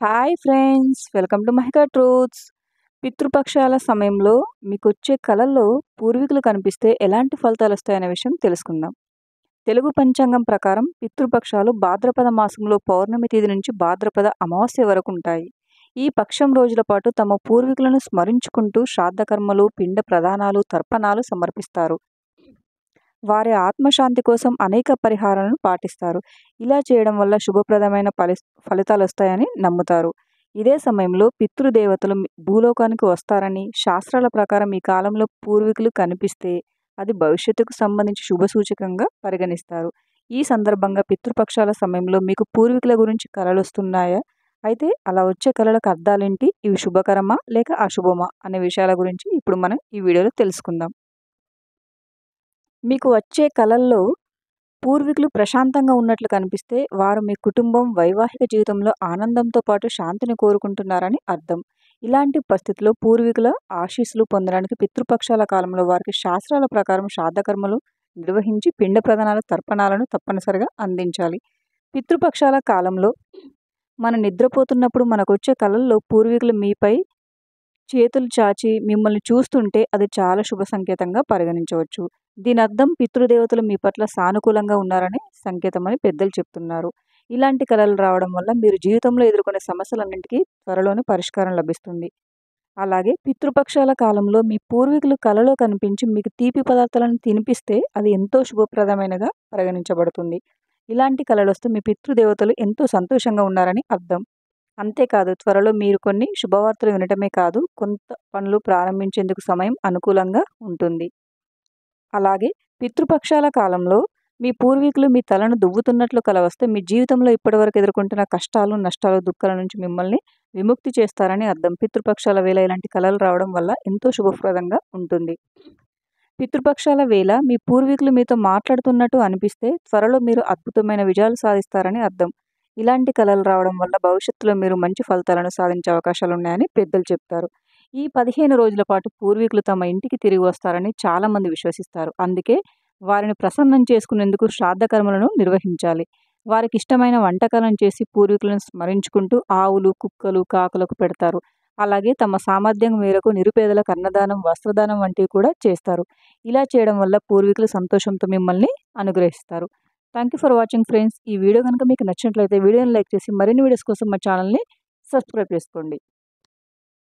Hi friends, welcome to Mahika truths. పితృపక్షాల సమయంలో మీకొచ్చే కలల్లో పూర్వీకులు కనిపిస్తే ఎలాంటి ఫలితాలు వస్తాయనే విషయం తెలుసుకుందాం. తెలుగు పంచాంగం ప్రకారం పితృపక్షాలు భాద్రపద మాసంలో పౌర్ణమి తేదీ నుంచి భాద్రపద అమావాస్య వరకు ఉంటాయి. ఈ పక్షం రోజుల పాటు తమ పూర్వీకులను స్మరించుకుంటూ శ్రాద్ధకర్మలు, పిండ ప్రదానాలు, తర్పణాలు సమర్పిస్తారు. వారి ఆత్మశాంతి కోసం అనేక పరిహారాలను పాటిస్తారు. ఇలా చేయడం వల్ల శుభప్రదమైన ఫలితాలు వస్తాయని నమ్ముతారు. ఇదే సమయంలో పితృదేవతలు భూలోకానికి వస్తారని శాస్త్రాల ప్రకారం ఈ కాలంలో పూర్వీకులు కనిపిస్తే అది భవిష్యత్తుకు సంబంధించి శుభసూచకంగా పరిగణిస్తారు. ఈ సందర్భంగా పితృపక్షాల సమయంలో మీకు పూర్వీకుల గురించి కలలు వస్తున్నాయా? అయితే అలా వచ్చే కలలకు అర్థాలేంటి? ఇవి శుభకరమా లేక అశుభమా అనే విషయాల గురించి ఇప్పుడు మనం ఈ వీడియోలో తెలుసుకుందాం. మీకు వచ్చే కలల్లో పూర్వీకులు ప్రశాంతంగా ఉన్నట్లు కనిపిస్తే వారు మీ కుటుంబం, వైవాహిక జీవితంలో ఆనందంతో పాటు శాంతిని కోరుకుంటున్నారని అర్థం. ఇలాంటి పరిస్థితుల్లో పూర్వీకుల ఆశీస్సులు పొందడానికి పితృపక్షాల కాలంలో వారికి శాస్త్రాల ప్రకారం శ్రాద్ధకర్మలు నిర్వహించి పిండ ప్రదానాల తర్పణాలను తప్పనిసరిగా అందించాలి. పితృపక్షాల కాలంలో మనం నిద్రపోతున్నప్పుడు మనకొచ్చే కలల్లో పూర్వీకులు మీపై చేతులు చాచి మిమ్మల్ని చూస్తుంటే అది చాలా శుభ సంకేతంగా పరిగణించవచ్చు. దీని అర్థం పితృదేవతలు మీ పట్ల సానుకూలంగా ఉన్నారనే సంకేతమని పెద్దలు చెప్తున్నారు. ఇలాంటి కలలు రావడం వల్ల మీరు జీవితంలో ఎదుర్కొనే సమస్యలన్నింటికీ త్వరలోనే పరిష్కారం లభిస్తుంది. అలాగే పితృపక్షాల కాలంలో మీ పూర్వీకులు కలలో కనిపించి మీకు తీపి పదార్థాలను తినిపిస్తే అది ఎంతో శుభప్రదమైనగా పరిగణించబడుతుంది. ఇలాంటి కలలొస్తే మీ పితృదేవతలు ఎంతో సంతోషంగా ఉన్నారని అర్థం. అంతేకాదు త్వరలో మీరు కొన్ని శుభవార్తలు వినటమే కాదు, కొంత పనులు ప్రారంభించేందుకు సమయం అనుకూలంగా ఉంటుంది. అలాగే పితృపక్షాల కాలంలో మీ పూర్వీకులు మీ తలను దువ్వుతున్నట్లు కల వస్తే మీ జీవితంలో ఇప్పటివరకు ఎదుర్కొంటున్న కష్టాలు, నష్టాలు, దుఃఖాల నుంచి మిమ్మల్ని విముక్తి చేస్తారని అర్థం. పితృపక్షాల వేళ ఇలాంటి కలలు రావడం వల్ల ఎంతో శుభప్రదంగా ఉంటుంది. పితృపక్షాల వేళ మీ పూర్వీకులు మీతో మాట్లాడుతున్నట్టు అనిపిస్తే త్వరలో మీరు అద్భుతమైన విజయాలు సాధిస్తారని అర్థం. ఇలాంటి కలలు రావడం వల్ల భవిష్యత్తులో మీరు మంచి ఫలితాలను సాధించే అవకాశాలు ఉన్నాయని పెద్దలు చెప్తారు. ఈ 15 రోజుల పాటు పూర్వీకులు తమ ఇంటికి తిరిగి వస్తారని చాలామంది విశ్వసిస్తారు. అందుకే వారిని ప్రసన్నం చేసుకునేందుకు శ్రాద్ధకర్మలను నిర్వహించాలి. వారికి ఇష్టమైన వంటకాలను చేసి పూర్వీకులను స్మరించుకుంటూ ఆవులు, కుక్కలు, కాకులకు పెడతారు. అలాగే తమ సామర్థ్యం మేరకు నిరుపేదలకు అన్నదానం, వస్త్రదానం వంటివి కూడా చేస్తారు. ఇలా చేయడం వల్ల పూర్వీకులు సంతోషంతో మిమ్మల్ని అనుగ్రహిస్తారు. Thank you for watching friends. ఈ వీడియో కనుక మీకు నచ్చినట్లయితే వీడియోని లైక్ చేసి మరిన్ని వీడియోస్ కోసం మా ఛానల్ని సబ్స్క్రైబ్ చేసుకోండి.